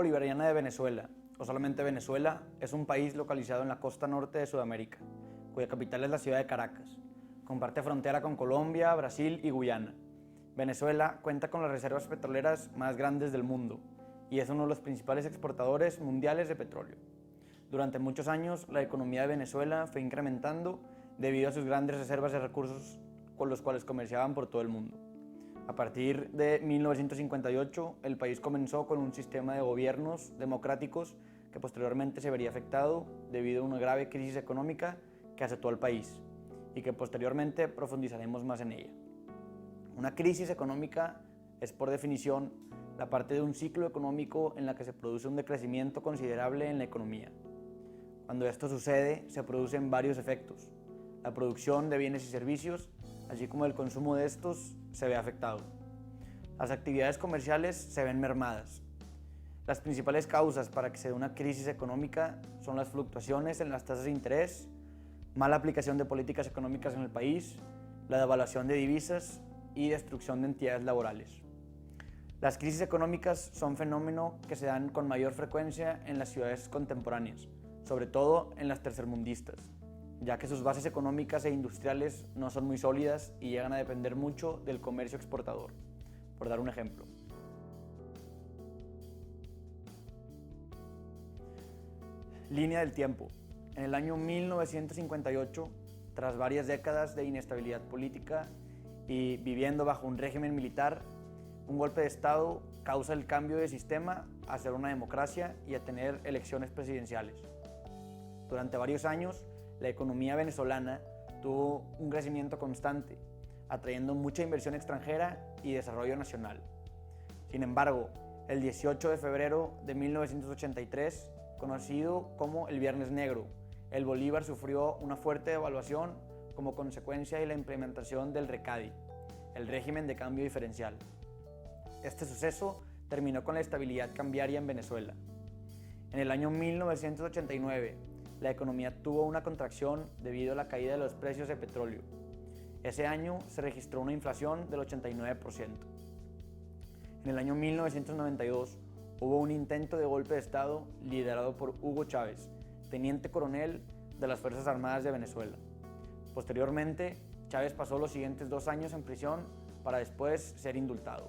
Bolivariana de Venezuela, o solamente Venezuela, es un país localizado en la costa norte de Sudamérica, cuya capital es la ciudad de Caracas. Comparte frontera con Colombia, Brasil y Guyana. Venezuela cuenta con las reservas petroleras más grandes del mundo y es uno de los principales exportadores mundiales de petróleo. Durante muchos años, la economía de Venezuela fue incrementando debido a sus grandes reservas de recursos con los cuales comerciaban por todo el mundo. A partir de 1958, el país comenzó con un sistema de gobiernos democráticos que posteriormente se vería afectado debido a una grave crisis económica que azotó al país y que posteriormente profundizaremos más en ella. Una crisis económica es, por definición, la parte de un ciclo económico en la que se produce un decrecimiento considerable en la economía. Cuando esto sucede, se producen varios efectos. La producción de bienes y servicios, así como el consumo de estos, se ve afectado. Las actividades comerciales se ven mermadas. Las principales causas para que se dé una crisis económica son las fluctuaciones en las tasas de interés, mala aplicación de políticas económicas en el país, la devaluación de divisas y destrucción de entidades laborales. Las crisis económicas son fenómenos que se dan con mayor frecuencia en las ciudades contemporáneas, sobre todo en las tercermundistas, ya que sus bases económicas e industriales no son muy sólidas y llegan a depender mucho del comercio exportador, por dar un ejemplo. Línea del tiempo. En el año 1958, tras varias décadas de inestabilidad política y viviendo bajo un régimen militar, un golpe de Estado causa el cambio de sistema a ser una democracia y a tener elecciones presidenciales. Durante varios años, la economía venezolana tuvo un crecimiento constante, atrayendo mucha inversión extranjera y desarrollo nacional. Sin embargo, el 18 de febrero de 1983, conocido como el Viernes Negro, el bolívar sufrió una fuerte devaluación como consecuencia de la implementación del RECADI, el régimen de cambio diferencial. Este suceso terminó con la estabilidad cambiaria en Venezuela. En el año 1989, la economía tuvo una contracción debido a la caída de los precios de petróleo. Ese año se registró una inflación del 89%. En el año 1992 hubo un intento de golpe de Estado liderado por Hugo Chávez, teniente coronel de las Fuerzas Armadas de Venezuela. Posteriormente, Chávez pasó los siguientes 2 años en prisión para después ser indultado.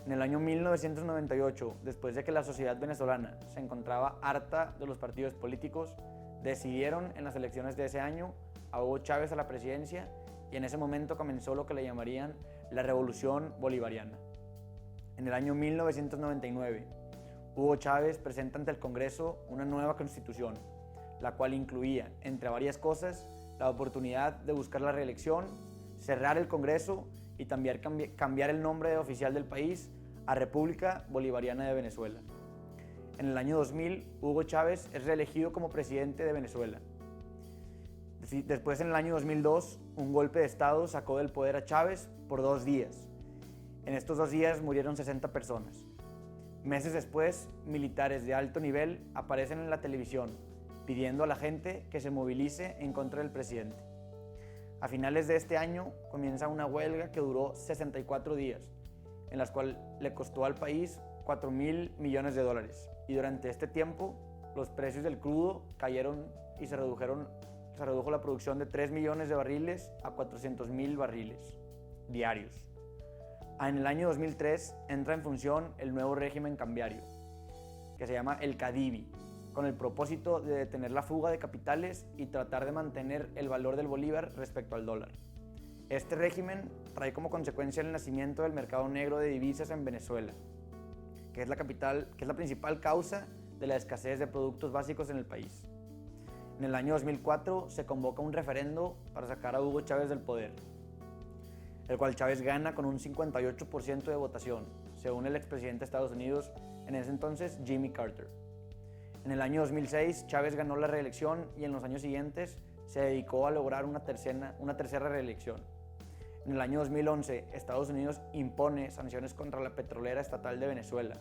En el año 1998, después de que la sociedad venezolana se encontraba harta de los partidos políticos, decidieron en las elecciones de ese año a Hugo Chávez a la presidencia y en ese momento comenzó lo que le llamarían la Revolución Bolivariana. En el año 1999, Hugo Chávez presenta ante el Congreso una nueva constitución, la cual incluía, entre varias cosas, la oportunidad de buscar la reelección, cerrar el Congreso y también cambiar el nombre oficial del país a República Bolivariana de Venezuela. En el año 2000, Hugo Chávez es reelegido como presidente de Venezuela. Después, en el año 2002, un golpe de Estado sacó del poder a Chávez por 2 días. En estos 2 días murieron 60 personas. Meses después, militares de alto nivel aparecen en la televisión pidiendo a la gente que se movilice en contra del presidente. A finales de este año comienza una huelga que duró 64 días, en la cual le costó al país $4.000 millones y durante este tiempo los precios del crudo cayeron y se redujo la producción de 3 millones de barriles a 400.000 barriles diarios. En el año 2003 entra en función el nuevo régimen cambiario, que se llama el CADIVI, con el propósito de detener la fuga de capitales y tratar de mantener el valor del bolívar respecto al dólar. Este régimen trae como consecuencia el nacimiento del mercado negro de divisas en Venezuela, que es la principal causa de la escasez de productos básicos en el país. En el año 2004 se convoca un referendo para sacar a Hugo Chávez del poder, el cual Chávez gana con un 58% de votación, según el expresidente de Estados Unidos, en ese entonces Jimmy Carter. En el año 2006, Chávez ganó la reelección y en los años siguientes se dedicó a lograr una tercera reelección. En el año 2011, Estados Unidos impone sanciones contra la petrolera estatal de Venezuela,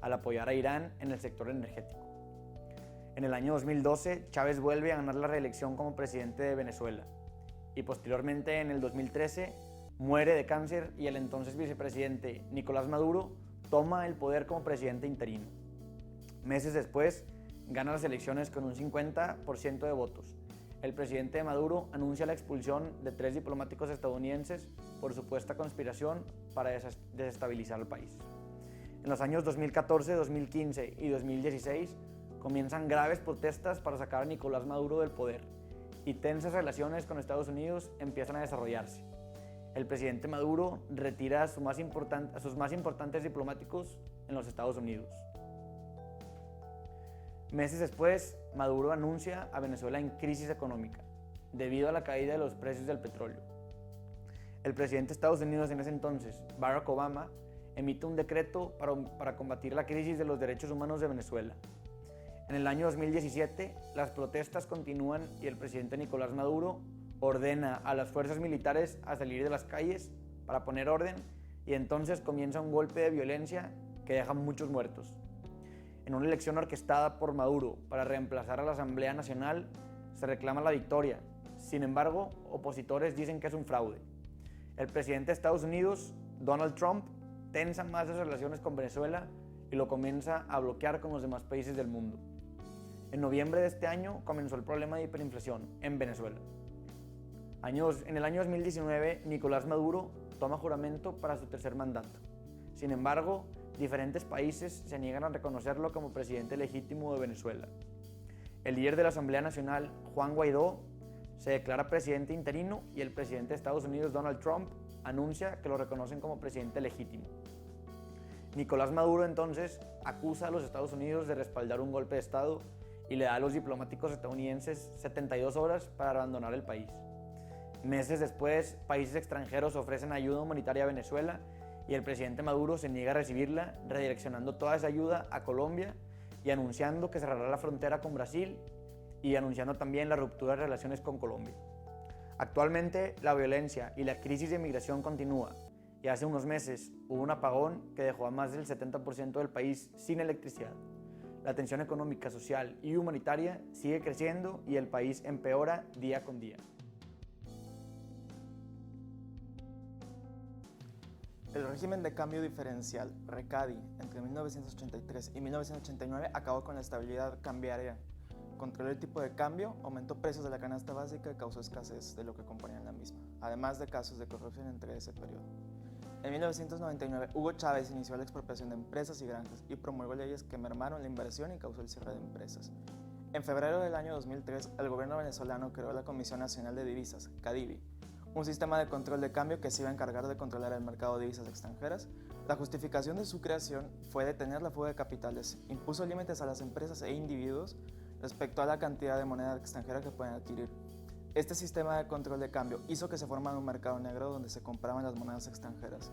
al apoyar a Irán en el sector energético. En el año 2012, Chávez vuelve a ganar la reelección como presidente de Venezuela y posteriormente, en el 2013, muere de cáncer y el entonces vicepresidente Nicolás Maduro toma el poder como presidente interino. Meses después, gana las elecciones con un 50% de votos. El presidente Maduro anuncia la expulsión de 3 diplomáticos estadounidenses por supuesta conspiración para desestabilizar el país. En los años 2014, 2015 y 2016 comienzan graves protestas para sacar a Nicolás Maduro del poder y tensas relaciones con Estados Unidos empiezan a desarrollarse. El presidente Maduro retira a sus más importantes diplomáticos en los Estados Unidos. Meses después, Maduro anuncia a Venezuela en crisis económica debido a la caída de los precios del petróleo. El presidente de Estados Unidos en ese entonces, Barack Obama, emite un decreto para combatir la crisis de los derechos humanos de Venezuela. En el año 2017, las protestas continúan y el presidente Nicolás Maduro ordena a las fuerzas militares a salir de las calles para poner orden y entonces comienza un golpe de violencia que deja muchos muertos. En una elección orquestada por Maduro para reemplazar a la Asamblea Nacional, se reclama la victoria. Sin embargo, opositores dicen que es un fraude. El presidente de Estados Unidos, Donald Trump, tensa más las relaciones con Venezuela y lo comienza a bloquear con los demás países del mundo. En noviembre de este año comenzó el problema de hiperinflación en Venezuela. En el año 2019, Nicolás Maduro toma juramento para su tercer mandato. Sin embargo, diferentes países se niegan a reconocerlo como presidente legítimo de Venezuela. El líder de la Asamblea Nacional, Juan Guaidó, se declara presidente interino y el presidente de Estados Unidos, Donald Trump, anuncia que lo reconocen como presidente legítimo. Nicolás Maduro entonces acusa a los Estados Unidos de respaldar un golpe de Estado y le da a los diplomáticos estadounidenses 72 horas para abandonar el país. Meses después, países extranjeros ofrecen ayuda humanitaria a Venezuela y el presidente Maduro se niega a recibirla, redireccionando toda esa ayuda a Colombia y anunciando que cerrará la frontera con Brasil y anunciando también la ruptura de relaciones con Colombia. Actualmente, la violencia y la crisis de migración continúa y hace unos meses hubo un apagón que dejó a más del 70% del país sin electricidad. La tensión económica, social y humanitaria sigue creciendo y el país empeora día con día. El régimen de cambio diferencial, RECADI, entre 1983 y 1989 acabó con la estabilidad cambiaria, controló el tipo de cambio, aumentó precios de la canasta básica y causó escasez de lo que componían la misma, además de casos de corrupción entre ese periodo. En 1999, Hugo Chávez inició la expropiación de empresas y granjas y promulgó leyes que mermaron la inversión y causó el cierre de empresas. En febrero del año 2003, el gobierno venezolano creó la Comisión Nacional de Divisas, CADIVI, un sistema de control de cambio que se iba a encargar de controlar el mercado de divisas extranjeras. La justificación de su creación fue detener la fuga de capitales, impuso límites a las empresas e individuos respecto a la cantidad de moneda extranjera que pueden adquirir. Este sistema de control de cambio hizo que se formara un mercado negro donde se compraban las monedas extranjeras.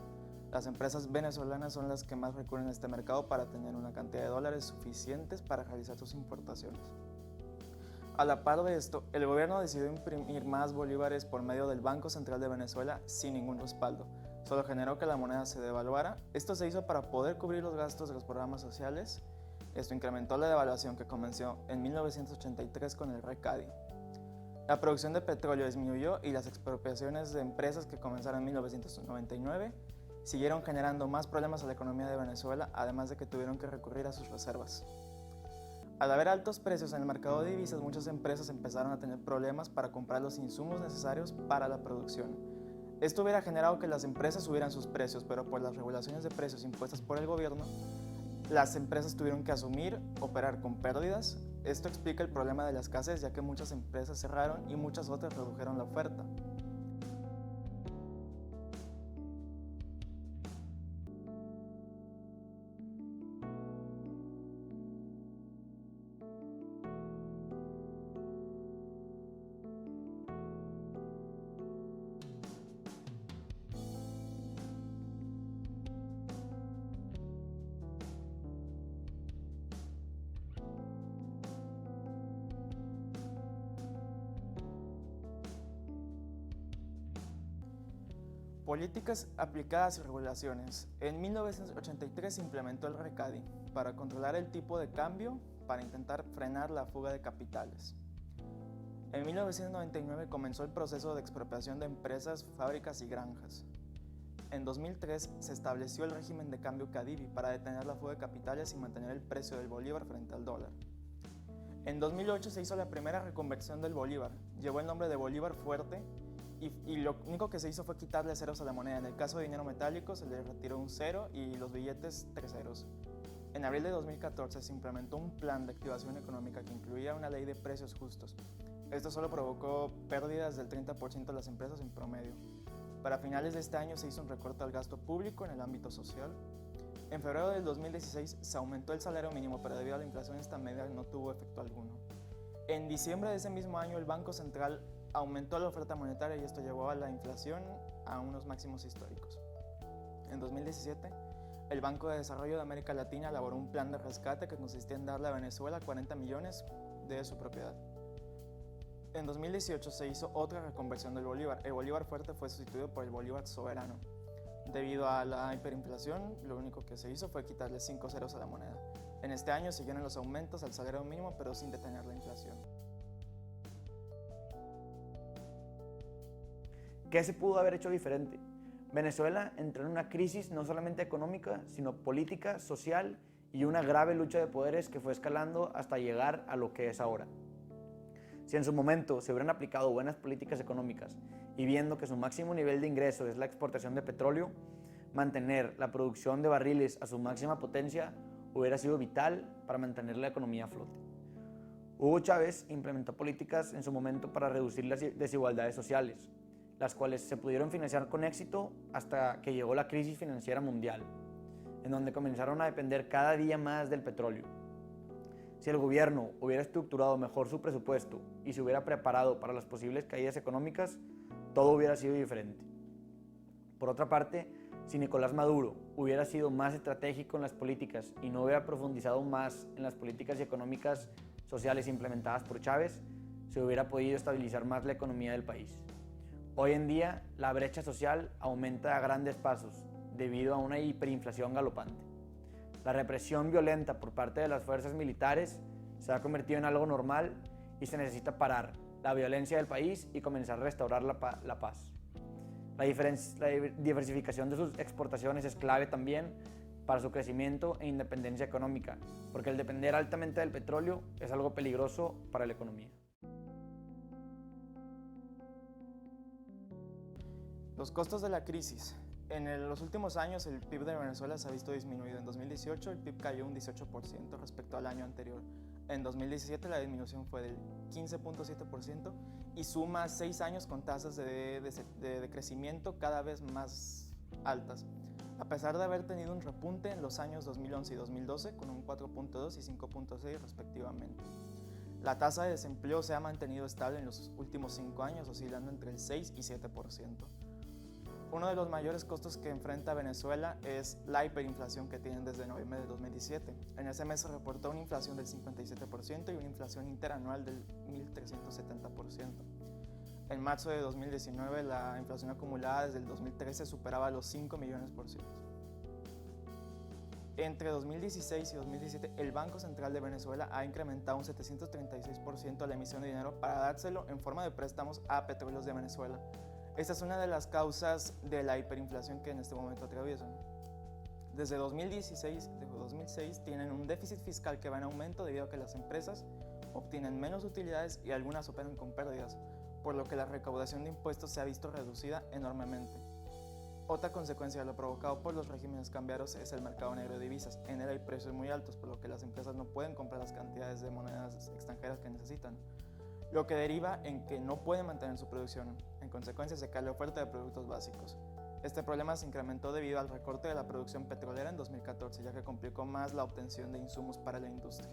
Las empresas venezolanas son las que más recurren a este mercado para tener una cantidad de dólares suficientes para realizar sus importaciones. A la par de esto, el gobierno decidió imprimir más bolívares por medio del Banco Central de Venezuela sin ningún respaldo. Solo generó que la moneda se devaluara. Esto se hizo para poder cubrir los gastos de los programas sociales. Esto incrementó la devaluación que comenzó en 1983 con el RECADI. La producción de petróleo disminuyó y las expropiaciones de empresas que comenzaron en 1999 siguieron generando más problemas a la economía de Venezuela, además de que tuvieron que recurrir a sus reservas. Al haber altos precios en el mercado de divisas, muchas empresas empezaron a tener problemas para comprar los insumos necesarios para la producción. Esto hubiera generado que las empresas subieran sus precios, pero por las regulaciones de precios impuestas por el gobierno, las empresas tuvieron que operar con pérdidas. Esto explica el problema de la escasez, ya que muchas empresas cerraron y muchas otras redujeron la oferta. Políticas aplicadas y regulaciones. En 1983 se implementó el RECADI para controlar el tipo de cambio para intentar frenar la fuga de capitales. En 1999 comenzó el proceso de expropiación de empresas, fábricas y granjas. En 2003 se estableció el régimen de cambio Cadivi para detener la fuga de capitales y mantener el precio del bolívar frente al dólar. En 2008 se hizo la primera reconversión del bolívar, llevó el nombre de Bolívar Fuerte y lo único que se hizo fue quitarle ceros a la moneda. En el caso de dinero metálico se le retiró un cero y los billetes 3 ceros. En abril de 2014 se implementó un plan de activación económica que incluía una ley de precios justos. Esto solo provocó pérdidas del 30% de las empresas en promedio. Para finales de este año se hizo un recorte al gasto público en el ámbito social. En febrero del 2016 se aumentó el salario mínimo, pero debido a la inflación esta medida no tuvo efecto alguno. En diciembre de ese mismo año el Banco Central aumentó la oferta monetaria y esto llevó a la inflación a unos máximos históricos. En 2017, el Banco de Desarrollo de América Latina elaboró un plan de rescate que consistía en darle a Venezuela 40 millones de su propiedad. En 2018 se hizo otra reconversión del bolívar. El bolívar fuerte fue sustituido por el bolívar soberano. Debido a la hiperinflación, lo único que se hizo fue quitarle 5 ceros a la moneda. En este año siguieron los aumentos al salario mínimo, pero sin detener la inflación. ¿Qué se pudo haber hecho diferente? Venezuela entró en una crisis no solamente económica, sino política, social y una grave lucha de poderes que fue escalando hasta llegar a lo que es ahora. Si en su momento se hubieran aplicado buenas políticas económicas y viendo que su máximo nivel de ingreso es la exportación de petróleo, mantener la producción de barriles a su máxima potencia hubiera sido vital para mantener la economía a flote. Hugo Chávez implementó políticas en su momento para reducir las desigualdades sociales, las cuales se pudieron financiar con éxito hasta que llegó la crisis financiera mundial, en donde comenzaron a depender cada día más del petróleo. Si el gobierno hubiera estructurado mejor su presupuesto y se hubiera preparado para las posibles caídas económicas, todo hubiera sido diferente. Por otra parte, si Nicolás Maduro hubiera sido más estratégico en las políticas y no hubiera profundizado más en las políticas económicas sociales implementadas por Chávez, se hubiera podido estabilizar más la economía del país. Hoy en día, la brecha social aumenta a grandes pasos debido a una hiperinflación galopante. La represión violenta por parte de las fuerzas militares se ha convertido en algo normal y se necesita parar la violencia del país y comenzar a restaurar la paz. La diversificación de sus exportaciones es clave también para su crecimiento e independencia económica, porque el depender altamente del petróleo es algo peligroso para la economía. Los costos de la crisis. En los últimos años el PIB de Venezuela se ha visto disminuido. En 2018 el PIB cayó un 18% respecto al año anterior. En 2017 la disminución fue del 15.7% y suma 6 años con tasas de crecimiento cada vez más altas. A pesar de haber tenido un repunte en los años 2011 y 2012 con un 4.2 y 5.6 respectivamente. La tasa de desempleo se ha mantenido estable en los últimos 5 años, oscilando entre el 6 y 7%. Uno de los mayores costos que enfrenta Venezuela es la hiperinflación que tienen desde noviembre de 2017. En ese mes se reportó una inflación del 57% y una inflación interanual del 1.370%. En marzo de 2019 la inflación acumulada desde el 2013 superaba los 5 millones por ciento. Entre 2016 y 2017 el Banco Central de Venezuela ha incrementado un 736% la emisión de dinero para dárselo en forma de préstamos a Petróleos de Venezuela. Esta es una de las causas de la hiperinflación que en este momento atraviesan. Desde 2006 tienen un déficit fiscal que va en aumento debido a que las empresas obtienen menos utilidades y algunas operan con pérdidas, por lo que la recaudación de impuestos se ha visto reducida enormemente. Otra consecuencia de lo provocado por los regímenes cambiarios es el mercado negro de divisas. En él hay precios muy altos, por lo que las empresas no pueden comprar las cantidades de monedas extranjeras que necesitan, lo que deriva en que no pueden mantener su producción. En consecuencia, se cae la oferta de productos básicos. Este problema se incrementó debido al recorte de la producción petrolera en 2014, ya que complicó más la obtención de insumos para la industria.